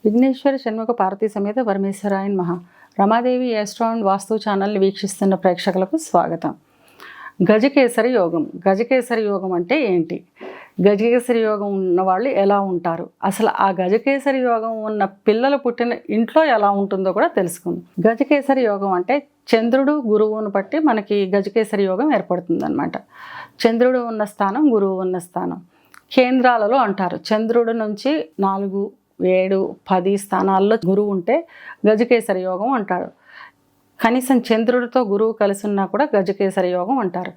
విఘ్నేశ్వర షణ్ముఖ పార్వతీ సమేత పరమేశ్వరాయన్ మహా. Ramadevi astro and వాస్తు ఛానల్ని వీక్షిస్తున్న ప్రేక్షకులకు స్వాగతం. గజకేసరి యోగం. గజకేసరి యోగం అంటే ఏంటి? గజకేసరి యోగం ఉన్నవాళ్ళు ఎలా ఉంటారు? అసలు ఆ గజకేసరి యోగం ఉన్న పిల్లలు పుట్టిన ఇంట్లో ఎలా ఉంటుందో కూడా తెలుసుకుందాం. గజకేసరి యోగం అంటే చంద్రుడు గురువును బట్టి మనకి గజకేసరి యోగం ఏర్పడుతుందన్నమాట. చంద్రుడు ఉన్న స్థానం, గురువు ఉన్న స్థానం కేంద్రాలలో అంటారు. చంద్రుడి నుంచి 4, 7, 10 స్థానాల్లో గురువు ఉంటే గజకేసరి యోగం అంటారు. కనీసం చంద్రుడితో గురువు కలిసి ఉన్నా కూడా గజకేసరి యోగం అంటారు.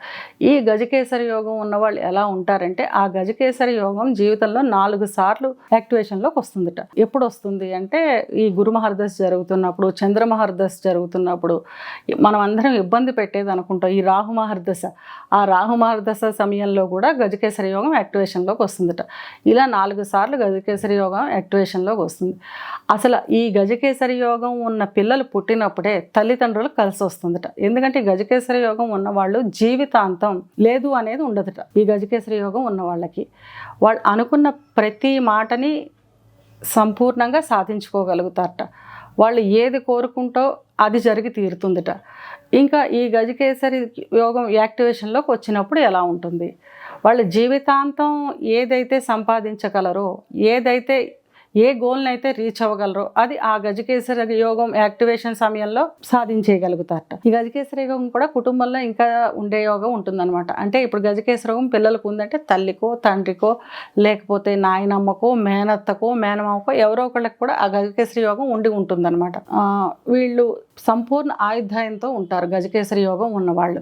ఈ గజకేసరి యోగం ఉన్నవాళ్ళు ఎలా ఉంటారంటే, ఆ గజకేసరి యోగం జీవితంలో 4 సార్లు యాక్టివేషన్లోకి వస్తుందట. ఎప్పుడు వస్తుంది అంటే, ఈ గురు మహర్దశ జరుగుతున్నప్పుడు, చంద్ర మహర్దశ జరుగుతున్నప్పుడు, మనం అందరం ఇబ్బంది పెట్టేది అనుకుంటాం ఈ రాహు మహర్దశ. ఆ రాహు మహర్దశ సమయంలో కూడా గజకేసరి యోగం యాక్టివేషన్లోకి వస్తుందట. ఇలా 4 సార్లు గజకేసరి యోగం యాక్టివేషన్లోకి వస్తుంది. అసలు ఈ గజకేసరి యోగం ఉన్న పిల్లలు పుట్టినప్పుడే తల్లిదండ్రులకు కలిసి వస్తుందట. ఎందుకంటే గజకేసరి యోగం ఉన్నవాళ్ళు జీవితాంతం లేదు అనేది ఉండదట. ఈ గజకేసరి యోగం ఉన్న వాళ్ళకి వాళ్ళు అనుకున్న ప్రతి మాటని సంపూర్ణంగా సాధించుకోగలుగుతారట. వాళ్ళు ఏది కోరుకుంటో అది జరిగి తీరుతుందట. ఇంకా ఈ గజకేసరి యోగం యాక్టివేషన్లోకి వచ్చినప్పుడు ఎలా ఉంటుంది? వాళ్ళ జీవితాంతం ఏదైతే సంపాదించగలరో, ఏదైతే ఏ గోల్ని అయితే రీచ్ అవ్వగలరో అది ఆ గజకేసరి యోగం యాక్టివేషన్ సమయంలో సాధించేయగలుగుతారట. ఈ గజకేసరి యోగం కూడా కుటుంబంలో ఇంకా ఉండే యోగం ఉంటుందన్నమాట. అంటే ఇప్పుడు గజకేసరి యోగం పిల్లలకు ఉందంటే తల్లికో, తండ్రికో, లేకపోతే నాయనమ్మకో, మేనత్తకో, మేనమామకో ఎవరో ఒకళ్ళకి కూడా ఆ గజకేసరి యోగం ఉంటుందన్నమాట. వీళ్ళు సంపూర్ణ ఆయుర్దాయంతో ఉంటారు గజకేసరి యోగం ఉన్నవాళ్ళు.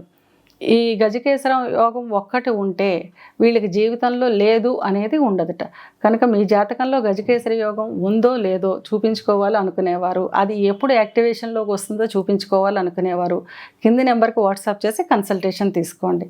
ఈ గజకేసరి యోగం ఒక్కటి ఉంటే వీళ్ళకి జీవితంలో లేదు అనేది ఉండదట. కనుక మీ జాతకంలో గజకేసరి యోగం ఉందో లేదో చూపించుకోవాలి అనుకునేవారు, అది ఎప్పుడు యాక్టివేషన్లోకి వస్తుందో చూపించుకోవాలి అనుకునేవారు కింది నెంబర్కి వాట్సాప్ చేసి కన్సల్టేషన్ తీసుకోండి.